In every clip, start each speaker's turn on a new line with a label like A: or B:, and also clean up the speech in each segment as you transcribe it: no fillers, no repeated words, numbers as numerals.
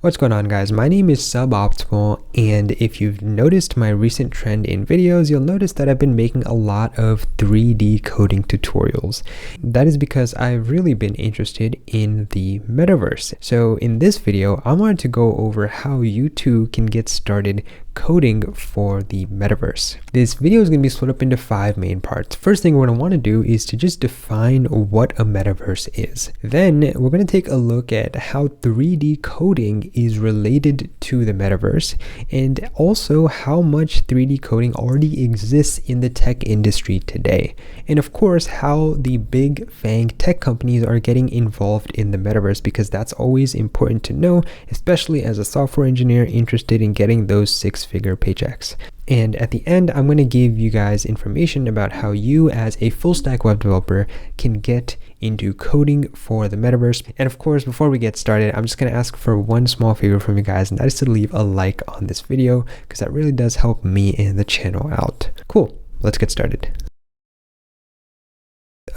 A: What's going on, guys? My name is Suboptimal, and if you've noticed my recent trend in videos, you'll notice that I've been making a lot of 3D coding tutorials. That is because I've really been interested in the metaverse. So in this video, I wanted to go over how you too can get started coding for the metaverse. This video is going to be split up into 5 main parts. First thing we're going to want to do is to just define what a metaverse is. Then we're going to take a look at how 3D coding is related to the metaverse, and also how much 3D coding already exists in the tech industry today. And of course, how the big FAANG tech companies are getting involved in the metaverse, because that's always important to know, especially as a software engineer interested in getting those 6-figure paychecks. And at the end, I'm going to give you guys information about how you as a full stack web developer can get into coding for the metaverse. And of course, before we get started, I'm just going to ask for one small favor from you guys, and that is to leave a like on this video, because that really does help me and the channel out. Cool, let's get started.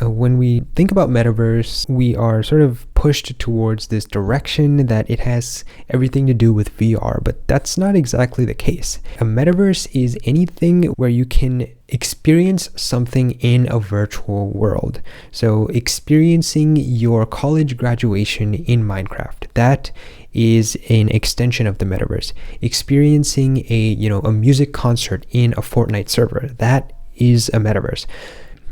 A: When we think about metaverse, we are sort of pushed towards this direction that it has everything to do with VR, but that's not exactly the case. A metaverse is anything where you can experience something in a virtual world. So experiencing your college graduation in Minecraft, that is an extension of the metaverse. Experiencing a music concert in a Fortnite server, that is a metaverse.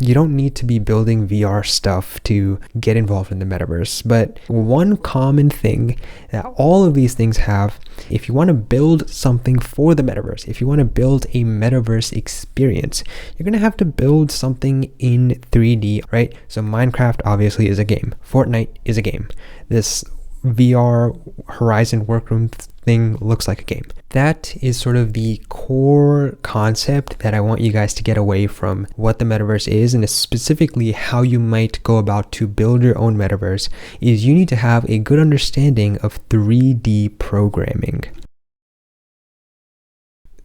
A: You don't need to be building VR stuff to get involved in the metaverse, but one common thing that all of these things have, if you want to build something for the metaverse, if you want to build a metaverse experience, you're going to have to build something in 3D, right? So Minecraft obviously is a game. Fortnite is a game. This VR Horizon Workroom thing looks like a game. That is sort of the core concept that I want you guys to get away from what the metaverse is, and specifically how you might go about to build your own metaverse. Is you need to have a good understanding of 3D programming.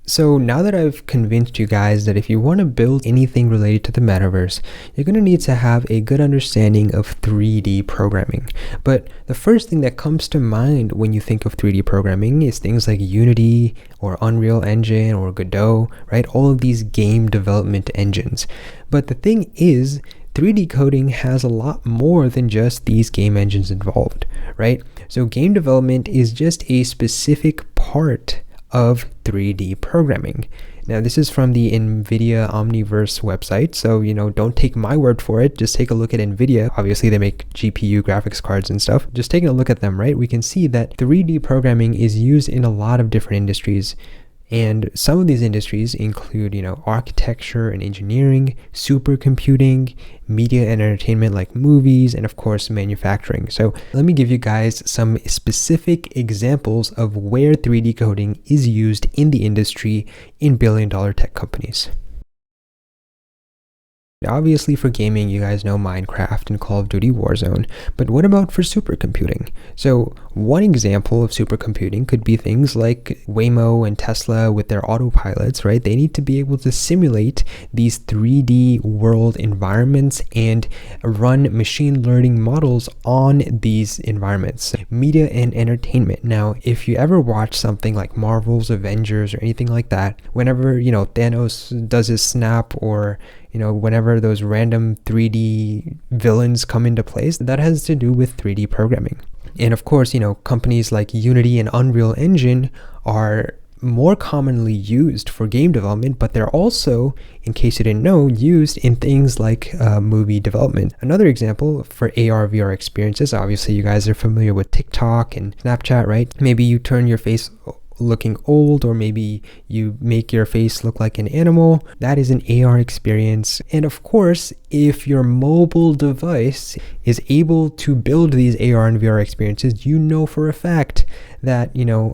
A: So now that I've convinced you guys that if you want to build anything related to the metaverse, you're going to need to have a good understanding of 3D programming. But the first thing that comes to mind when you think of 3D programming is things like Unity or Unreal Engine or Godot, right? All of these game development engines. But the thing is, 3D coding has a lot more than just these game engines involved, right? So game development is just a specific part of 3D programming. Now, this is from the Nvidia Omniverse website, so don't take my word for it. Just take a look at Nvidia. Obviously, they make GPU graphics cards and stuff. Just taking a look at them, right? We can see that 3D programming is used in a lot of different industries. And some of these industries include, architecture and engineering, supercomputing, media and entertainment like movies, and of course, manufacturing. So let me give you guys some specific examples of where 3D coding is used in the industry in billion-dollar tech companies. Obviously, for gaming, you guys know Minecraft and Call of Duty Warzone, but what about for supercomputing? So one example of supercomputing could be things like Waymo and Tesla with their autopilots, right? They need to be able to simulate these 3D world environments and run machine learning models on these environments. Media and entertainment. Now, if you ever watch something like Marvel's Avengers or anything like that, whenever, Thanos does his snap, or whenever those random 3D villains come into place, that has to do with 3D programming. And of course, companies like Unity and Unreal Engine are more commonly used for game development, but they're also, in case you didn't know, used in things like movie development. Another example for AR VR experiences, obviously you guys are familiar with TikTok and Snapchat, right? Maybe you turn your face looking old, or maybe you make your face look like an animal. That is an AR experience. And of course, if your mobile device is able to build these AR and VR experiences, for a fact that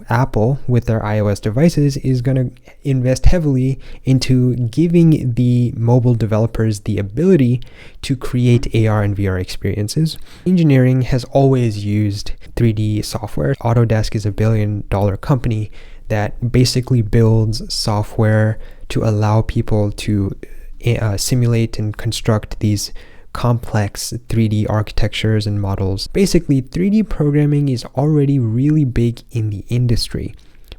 A: Apple with their iOS devices is going to invest heavily into giving the mobile developers the ability to create AR and VR experiences. Engineering has always used 3D software. Autodesk is a billion-dollar company that basically builds software to allow people to simulate and construct these complex 3D architectures and models. Basically, 3D programming is already really big in the industry.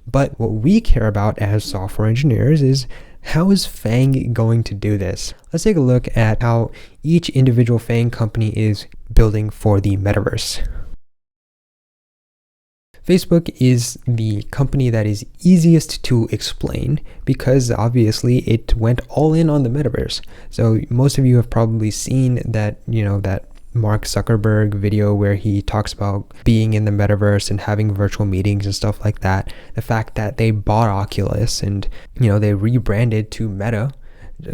A: But what we care about as software engineers is, how is FAANG going to do this? Let's take a look at how each individual FAANG company is building for the metaverse. Facebook is the company that is easiest to explain because obviously it went all in on the metaverse. So most of you have probably seen that, that Mark Zuckerberg video where he talks about being in the metaverse and having virtual meetings and stuff like that. The fact that they bought Oculus and, they rebranded to Meta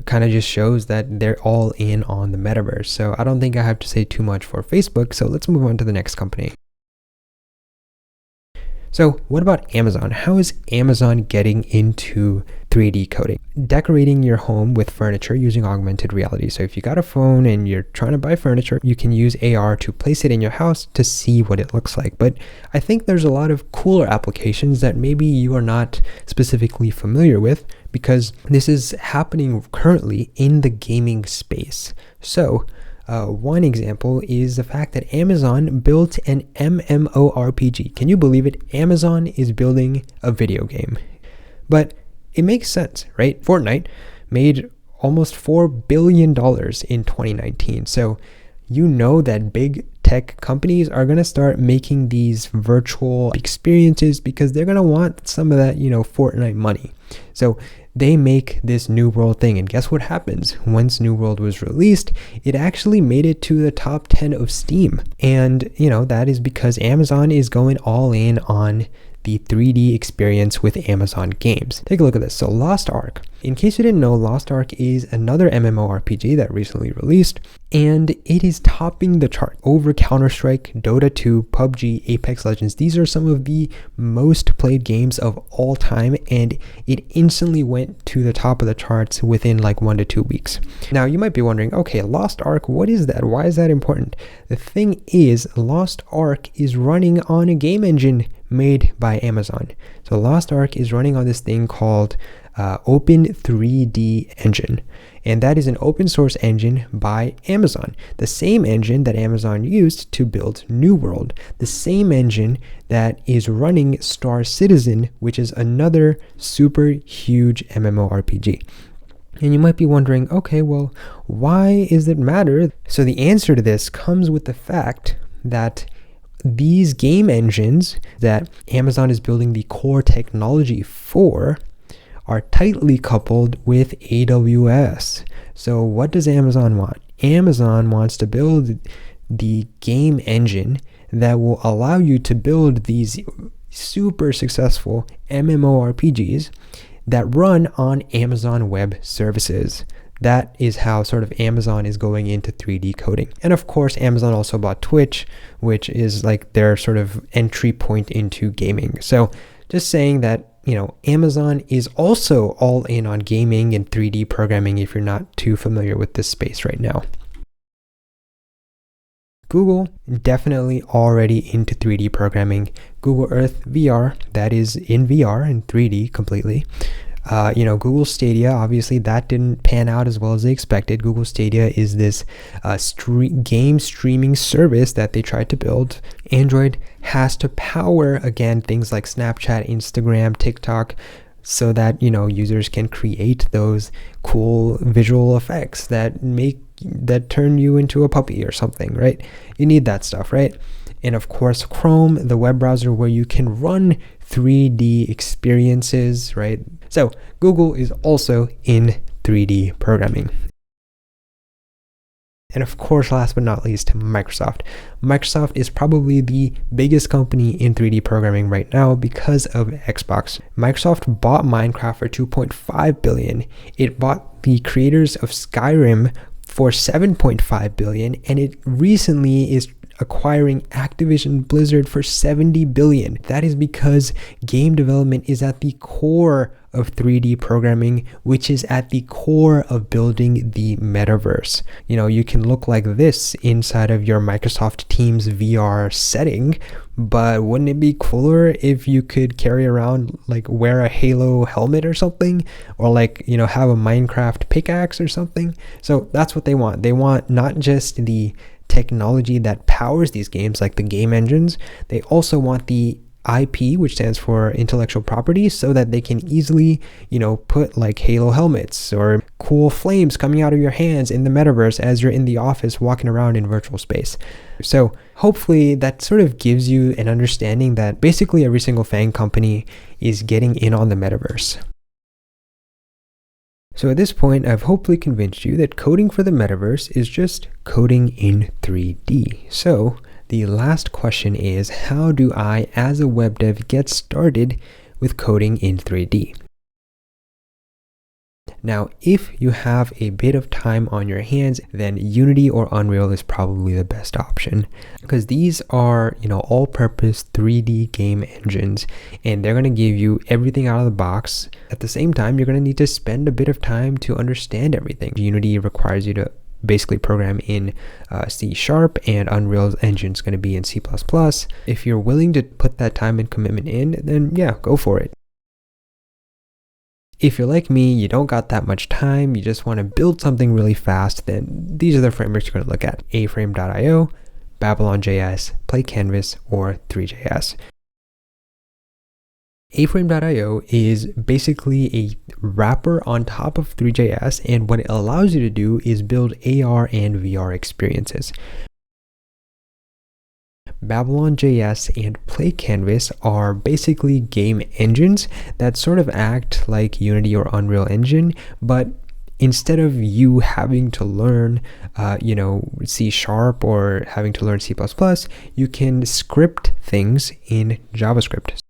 A: kind of just shows that they're all in on the metaverse. So I don't think I have to say too much for Facebook. So let's move on to the next company. So what about Amazon? How is Amazon getting into 3D coding? Decorating your home with furniture using augmented reality. So if you got a phone and you're trying to buy furniture, you can use AR to place it in your house to see what it looks like. But I think there's a lot of cooler applications that maybe you are not specifically familiar with, because this is happening currently in the gaming space. So one example is the fact that Amazon built an MMORPG. Can you believe it? Amazon is building a video game. But it makes sense, right? Fortnite made almost $4 billion in 2019. So that big tech companies are going to start making these virtual experiences because they're going to want some of that, Fortnite money. So they make this New World thing. And guess what happens? Once New World was released, it actually made it to the top 10 of Steam. And, that is because Amazon is going all in on the 3D experience with Amazon games. Take a look at this. So Lost Ark. In case you didn't know, Lost Ark is another MMORPG that recently released, and it is topping the chart over Counter-Strike, Dota 2, PUBG, Apex Legends. These are some of the most played games of all time, and it instantly went to the top of the charts within like 1 to 2 weeks. Now you might be wondering, okay, Lost Ark, what is that? Why is that important? The thing is, Lost Ark is running on a game engine made by Amazon. So Lost Ark is running on this thing called Open 3D Engine, and that is an open source engine by Amazon, the same engine that Amazon used to build New World, the same engine that is running Star Citizen, which is another super huge MMORPG. And you might be wondering, okay, well, why does it matter? So the answer to this comes with the fact that these game engines that Amazon is building the core technology for are tightly coupled with AWS. So what does Amazon want? Amazon wants to build the game engine that will allow you to build these super successful MMORPGs that run on Amazon Web Services. That is how sort of Amazon is going into 3D coding. And of course, Amazon also bought Twitch, which is like their sort of entry point into gaming. So just saying that, Amazon is also all in on gaming and 3D programming if you're not too familiar with this space right now. Google, definitely already into 3D programming. Google Earth VR, that is in VR and 3D completely. Google Stadia, obviously that didn't pan out as well as they expected. Google Stadia is this game streaming service that they tried to build. Android has to power, again, things like Snapchat, Instagram, TikTok, so that, users can create those cool visual effects that turn you into a puppy or something, right? You need that stuff, right? And of course, Chrome, the web browser where you can run 3D experiences, right? So Google is also in 3D programming. And of course, last but not least, Microsoft. Microsoft is probably the biggest company in 3D programming right now because of Xbox. Microsoft bought Minecraft for $2.5 billion. It bought the creators of Skyrim for $7.5 billion, and it recently is acquiring Activision Blizzard for $70 billion. That is because game development is at the core of 3D programming, which is at the core of building the metaverse. You know, you can look like this inside of your Microsoft Teams VR setting, but wouldn't it be cooler if you could carry around, like, wear a Halo helmet or something, or like, you know, have a Minecraft pickaxe or something? So that's what they want. They want not just the technology that powers these games, like the game engines, they also want the IP, which stands for intellectual property, so that they can easily, you know, put like Halo helmets or cool flames coming out of your hands in the metaverse as you're in the office walking around in virtual space. So hopefully that sort of gives you an understanding that basically every single FAANG company is getting in on the metaverse. So at this point, I've hopefully convinced you that coding for the metaverse is just coding in 3D. So the last question is, how do I, as a web dev, get started with coding in 3D? Now, if you have a bit of time on your hands, then Unity or Unreal is probably the best option, because these are, you know, all-purpose 3D game engines, and they're going to give you everything out of the box. At the same time, you're going to need to spend a bit of time to understand everything. Unity requires you to basically program in C#, and Unreal's engine is going to be in C++. If you're willing to put that time and commitment in, then yeah, go for it. If you're like me, you don't got that much time, you just want to build something really fast, then these are the frameworks you're going to look at: Aframe.io, Babylon.js, PlayCanvas, or Three.js. Aframe.io is basically a wrapper on top of Three.js, and what it allows you to do is build AR and VR experiences. Babylon.js and PlayCanvas are basically game engines that sort of act like Unity or Unreal Engine, but instead of you having to learn, C# or having to learn C++, you can script things in JavaScript.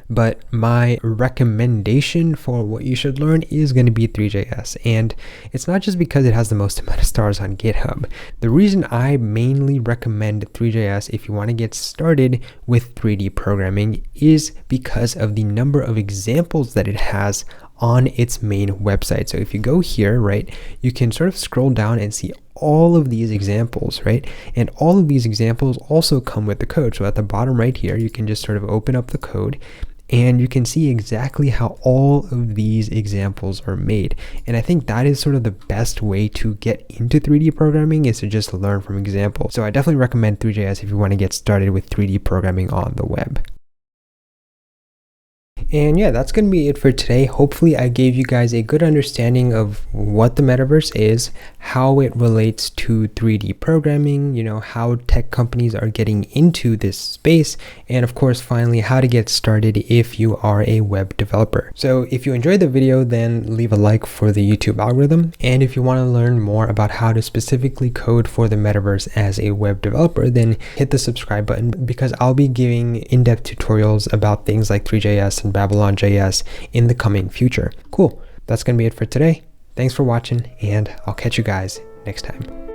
A: But my recommendation for what you should learn is going to be Three.js. And it's not just because it has the most amount of stars on GitHub. The reason I mainly recommend Three.js if you want to get started with 3D programming is because of the number of examples that it has on its main website. So if you go here, right, you can sort of scroll down and see all of these examples, right? And all of these examples also come with the code. So at the bottom right here, you can just sort of open up the code, and you can see exactly how all of these examples are made. And I think that is sort of the best way to get into 3D programming, is to just learn from examples. So I definitely recommend Three.js if you want to get started with 3D programming on the web. And yeah, that's going to be it for today. Hopefully I gave you guys a good understanding of what the metaverse is, how it relates to 3D programming, you know, how tech companies are getting into this space, and of course, finally, how to get started if you are a web developer. So if you enjoyed the video, then leave a like for the YouTube algorithm. And if you want to learn more about how to specifically code for the metaverse as a web developer, then hit the subscribe button, because I'll be giving in-depth tutorials about things like Three.js and Babylon.js in the coming future. Cool. That's going to be it for today. Thanks for watching, and I'll catch you guys next time.